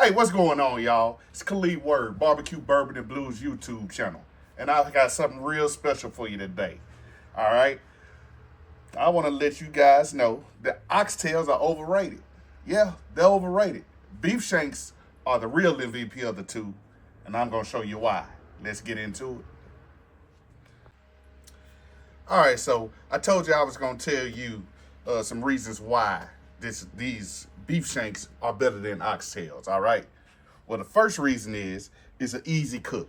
Hey, what's going on, y'all? It's Khalid Word, Barbecue Bourbon and Blues YouTube channel. And I've got something real special for you today. All right? I want to let you guys know that oxtails are overrated. Yeah, they're overrated. Beef shanks are the real MVP of the two, and I'm going to show you why. Let's get into it. All right, so I told you I was going to tell you some reasons why these beef shanks are better than oxtails, all right? Well, the first reason is it's an easy cook.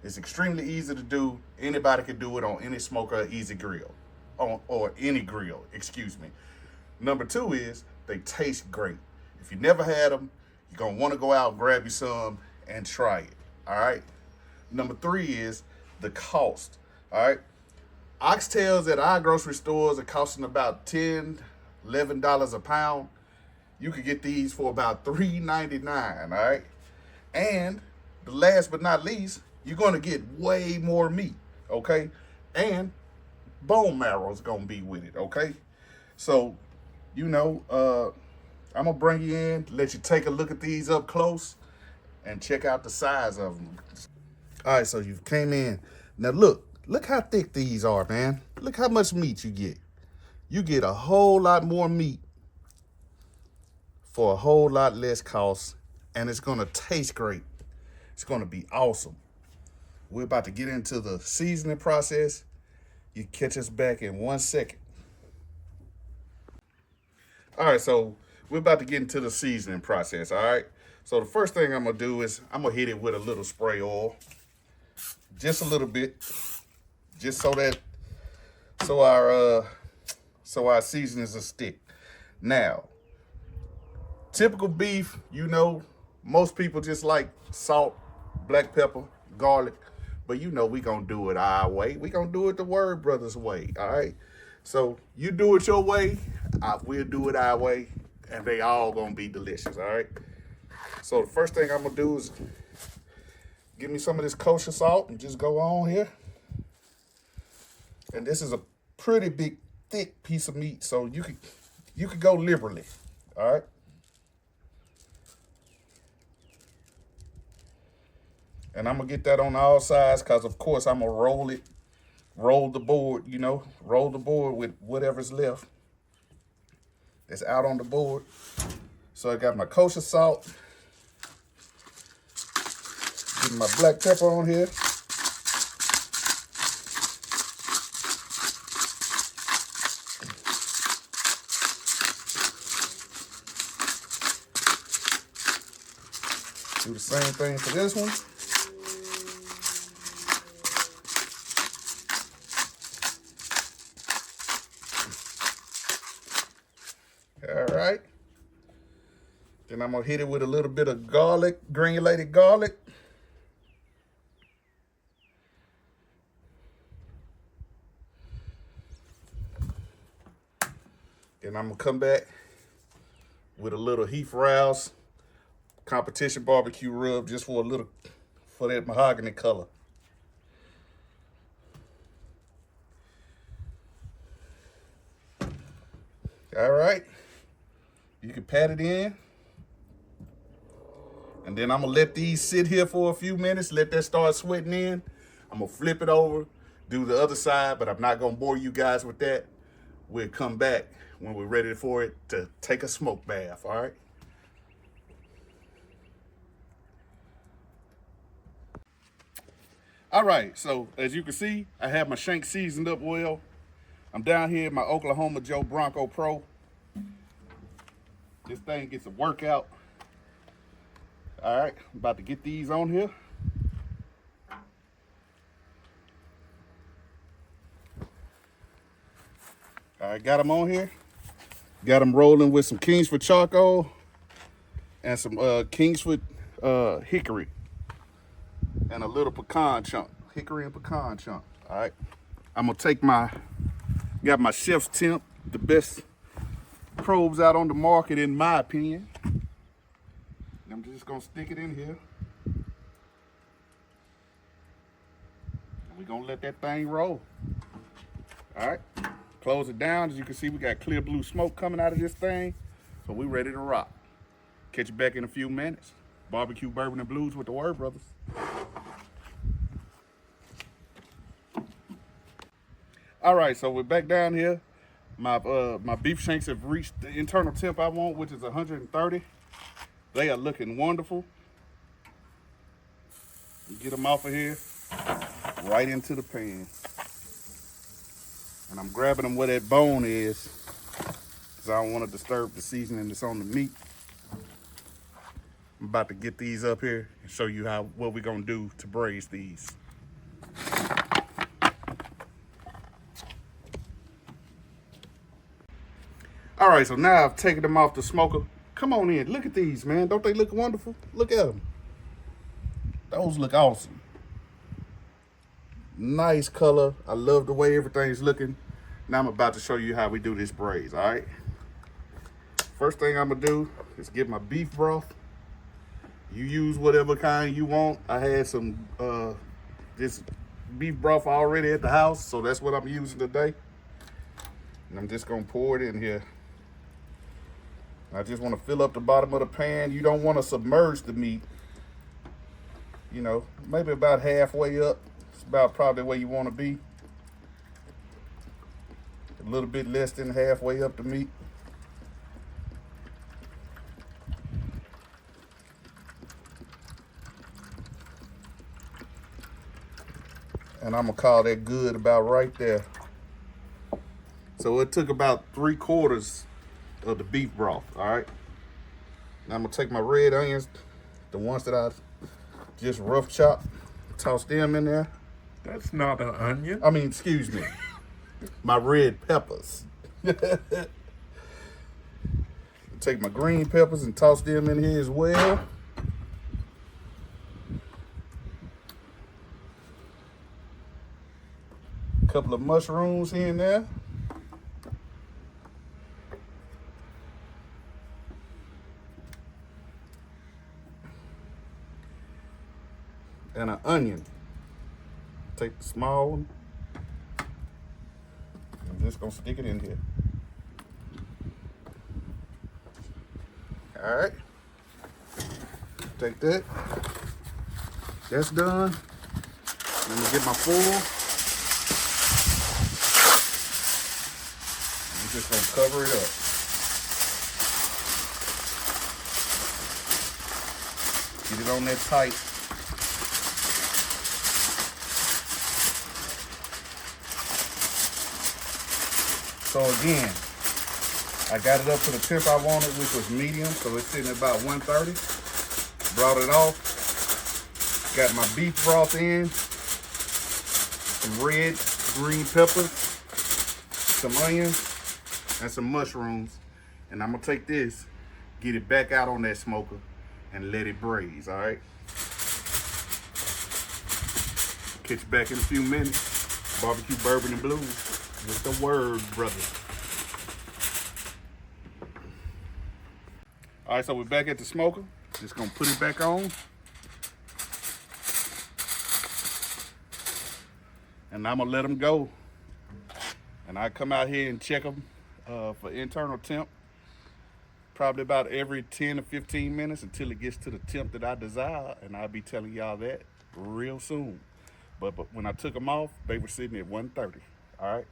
It's extremely easy to do. Anybody can do it on any smoker or easy grill, or any grill, excuse me. Number two is they taste great. If you never had them, you're going to want to go out and grab you some and try it, all right? Number three is the cost, all right? Oxtails at our grocery stores are costing about $10, $11 a pound. You could get these for about $3.99, all right? And the last but not least, you're going to get way more meat, okay? And bone marrow is going to be with it, okay? So, I'm going to bring you in, let you take a look at these up close, and check out the size of them. All right, so you came in. Now, look how thick these are, man. Look how much meat you get. You get a whole lot more meat for a whole lot less cost, and it's gonna taste great. It's gonna be awesome. We're about to get into the seasoning process. You catch us back in 1 second. All right, so we're about to get into the seasoning process, all right? So the first thing I'm gonna do is I'm gonna hit it with a little spray oil. Just a little bit. Just so our seasonings will stick. Now, typical beef, most people just like salt, black pepper, garlic, but we gonna do it our way. We gonna do it the Word Brothers way, all right? So you do it your way, we'll do it our way, and they all gonna be delicious, all right? So the first thing I'm gonna do is give me some of this kosher salt and just go on here. And this is a pretty big, thick piece of meat, so you could go liberally, all right? And I'm gonna get that on all sides, because of course I'm gonna roll the board, roll the board with whatever's left that's out on the board. So I got my kosher salt, getting my black pepper on here. Do the same thing for this one. All right. Then I'm gonna hit it with a little bit of garlic, granulated garlic. Then I'm gonna come back with a little Heath Riles competition barbecue rub, just for that mahogany color. All right, you can pat it in, and then I'm gonna let these sit here for a few minutes, let that start sweating in. I'm gonna flip it over, do the other side, but I'm not gonna bore you guys with that. We'll come back when we're ready for it to take a smoke bath, all right? All right, so as you can see, I have my shank seasoned up well. I'm down here in my Oklahoma Joe Bronco Pro. This thing gets a workout. All right, I'm about to get these on here. All right, got them on here. Got them rolling with some Kingsford charcoal and some Kingsford hickory. And a little pecan chunk, hickory and pecan chunk. All right, I'm gonna take got my chef's temp, the best probes out on the market in my opinion. I'm just gonna stick it in here. And we're gonna let that thing roll. All right, close it down. As you can see, we got clear blue smoke coming out of this thing. So we're ready to rock. Catch you back in a few minutes. Barbecue, bourbon, and blues with the word, brothers. All right, so we're back down here. My beef shanks have reached the internal temp I want, which is 130. They are looking wonderful. Get them off of here, right into the pan. And I'm grabbing them where that bone is, because I don't want to disturb the seasoning that's on the meat. I'm about to get these up here and show you what we're gonna do to braise these. All right, so now I've taken them off the smoker. Come on in, look at these, man. Don't they look wonderful? Look at them. Those look awesome. Nice color. I love the way everything's looking. Now I'm about to show you how we do this braise, all right? First thing I'm gonna do is get my beef broth. You use whatever kind you want. I had some this beef broth already at the house, so that's what I'm using today. And I'm just gonna pour it in here. I just wanna fill up the bottom of the pan. You don't wanna submerge the meat. You know, maybe about halfway up. It's about probably where you wanna be. A little bit less than halfway up the meat. And I'm gonna call that good about right there. So it took about 3/4 of the beef broth, all right? Now I'm gonna take my red onions, the ones that I just rough chopped, toss them in there. That's not an onion. I mean, excuse me, my red peppers. Take my green peppers and toss them in here as well. Couple of mushrooms here and there. And an onion. Take the small one. I'm just gonna stick it in here. All right. Take that. That's done. Let me get my foil. I'm just gonna cover it up. Get it on that tight. So again, I got it up to the temp I wanted, which was medium, so it's sitting at about 130. Brought it off. Got my beef broth in, some red, green peppers, some onions, and some mushrooms. And I'm gonna take this, get it back out on that smoker, and let it braise, all right? Catch you back in a few minutes. Barbecue, bourbon, and blues with the word, brother. All right, so we're back at the smoker. Just gonna put it back on. And I'm gonna let them go. And I come out here and check them for internal temp. Probably about every 10 to 15 minutes until it gets to the temp that I desire. And I'll be telling y'all that real soon. But when I took them off, they were sitting at 130, all right?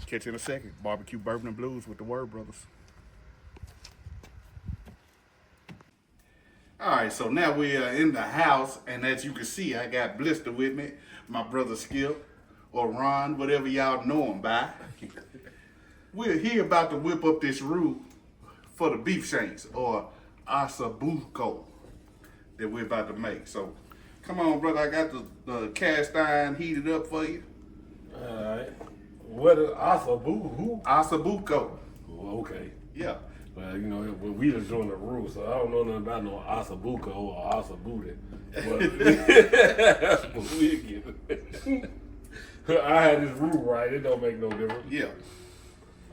Catch you in a second. Barbecue, bourbon, and blues with the word, brothers. All right, so now we are in the house, and as you can see, I got Blister with me, my brother Skip, or Ron, whatever y'all know him by. We're here about to whip up this roux for the beef shanks, or asabuco, that we're about to make. So, come on, brother, I got the cast iron heated up for you. All right. What is asabu? Who? Asabuco. Oh, okay. Yeah. Well, you know, we just doing the rules, so I don't know nothing about no asabuco or asabude. But we get it. I had this rule right. It don't make no difference. Yeah.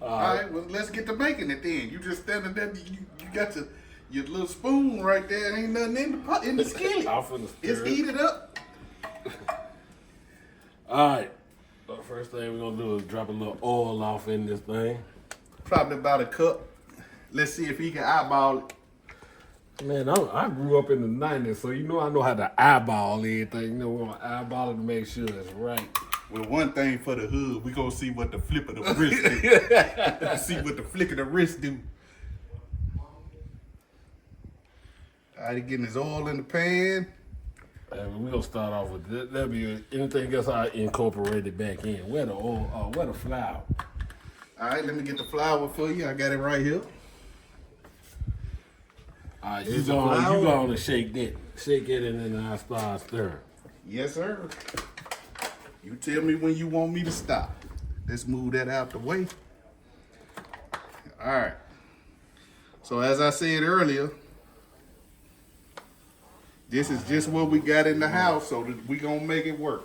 All right, well, let's get to making it then. You just standing there, you got your little spoon right there. Ain't nothing in the skillet. It's heated up. All right. The first thing we're going to do is drop a little oil off in this thing. Probably about a cup. Let's see if he can eyeball it. Man, I grew up in the 90s, so you know I know how to eyeball everything. You know, we're gonna eyeball it to make sure it's right. Well, one thing for the hood, we gonna see what the flip of the wrist do. See what the flick of the wrist do. All right, getting his oil in the pan. And we're gonna start off with that. That'll be anything else I incorporated back in. Where the oil, where the flour? All right, let me get the flour for you. I got it right here. All right, you gonna shake that. Shake it and then I start stirring. Yes, sir. You tell me when you want me to stop. Let's move that out the way. All right. So as I said earlier, this is just what we got in the house, so that we gonna make it work.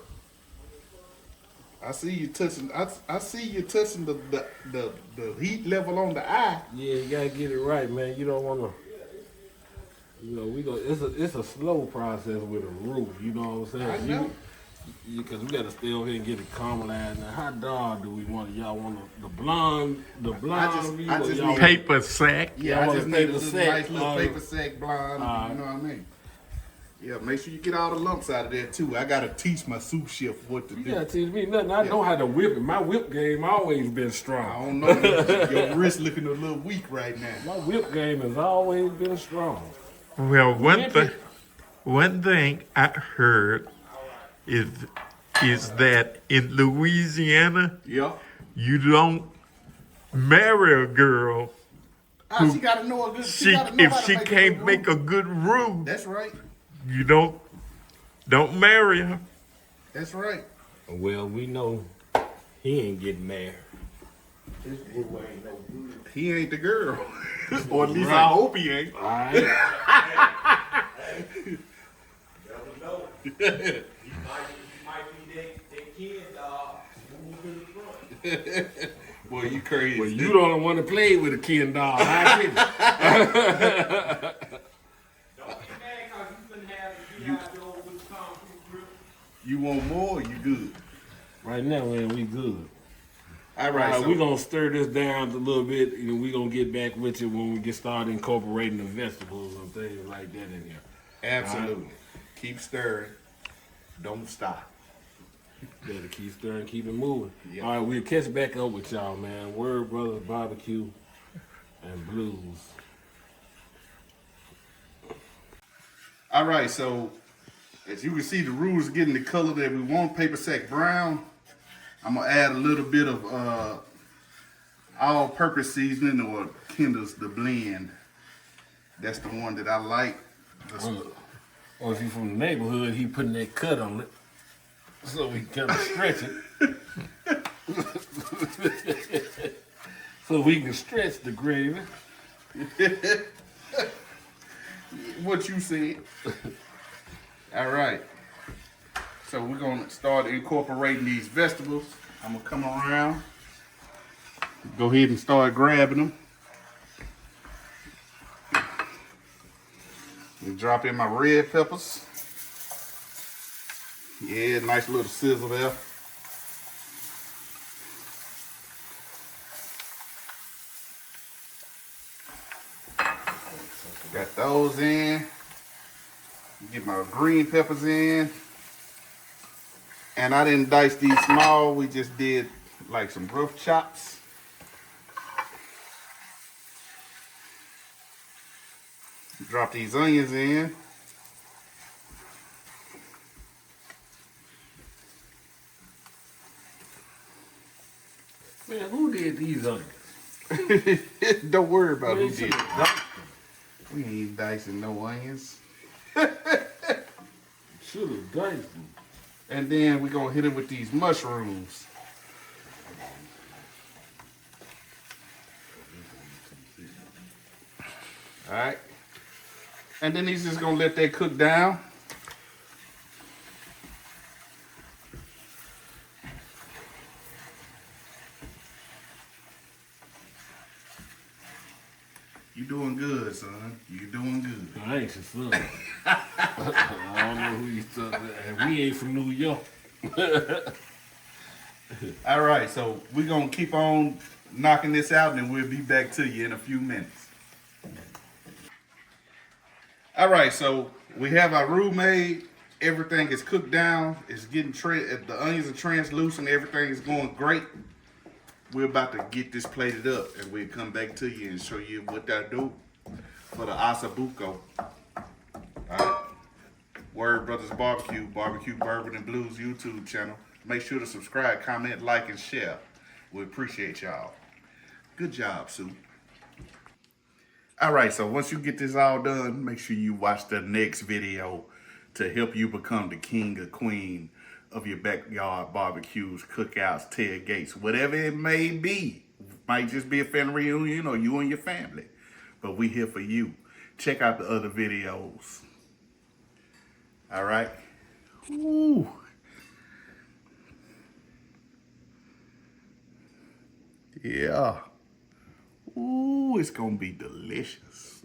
I see you touching. I see you touching the heat level on the eye. Yeah, you gotta get it right, man. You don't wanna. You know, it's a slow process with a roux. You know what I'm saying? I know. Because we gotta stay over here and get it caramelized. Now, how dark do we want it? Y'all want the blonde view, I or just y'all need- want- Paper sack. Yeah, Y'all I just want a need a paper little, sack, nice little paper sack blonde. Alright. You know what I mean? Yeah, make sure you get all the lumps out of there too. I gotta teach my sous chef what to You do. gotta teach me nothing. I know how to whip it. My whip game always been I strong. don't know. Your wrist looking a little weak right now. My whip game has always been strong. Well, Whip it. one thing I heard is that in Louisiana Yeah. you don't marry a girl She gotta know a good. she gotta know if how to she make a can't good make roux. a good roux. That's right. You don't marry her. That's right. Well, we know he ain't getting married. He ain't the girl, or at least I hope he ain't. All right. He might be that kid dog. Move to the front. Boy, you crazy. Well, you don't want to play with a Ken doll. I can. Don't get mad because you couldn't have the G.I. Joe with the Tom Cruise grip. You want more? You good? Right now, man, we good. All right. All right, So we're going to stir this down a little bit, and we're going to get back with you when we get started incorporating the vegetables and things like that in here. absolutely keep stirring. Don't stop. Better keep stirring, keep it moving. Yeah. All right, we'll catch back up with y'all, man. Word Brothers Barbecue and Blues. All right. So as you can see, the roux is getting the color that we want. Paper sack brown. I'm gonna add a little bit of all-purpose seasoning, or Kendall's the blend. That's the one that I like. Or if you're from the neighborhood, he putting that cut on it so we can kind of stretch it. So we can stretch the gravy. What you said. All right. So we're gonna start incorporating these vegetables. I'm gonna come around. Go ahead and start grabbing them. And drop in my red peppers. Yeah, nice little sizzle there. Got those in. Get my green peppers in. And I didn't dice these small. We just did like some rough chops. Drop these onions in. Man, who did these onions? Don't worry about who Man, did. should've diced them. We ain't dicing no onions. Should have diced them. And then we're gonna hit it with these mushrooms. All right. And then he's just gonna let that cook down. You doing good, son. You doing good. I ain't your son. I don't know who you talking about. And we ain't from New York. All right, so we're gonna keep on knocking this out, and we'll be back to you in a few minutes. All right, so we have our roux made. Everything is cooked down. It's getting the onions are translucent. Everything is going great. We're about to get this plated up, and we'll come back to you and show you what I do for the asabuco. All right. Word Brothers Barbecue, Barbecue Bourbon and Blues YouTube channel. Make sure to subscribe, comment, like, and share. We appreciate y'all. Good job, Sue. All right, so once you get this all done, make sure you watch the next video to help you become the king or queen of your backyard barbecues, cookouts, tailgates, whatever it may be. Might just be a family reunion or you and your family. But we here for you. Check out the other videos. All right? Ooh. Yeah. Ooh, it's gonna be delicious.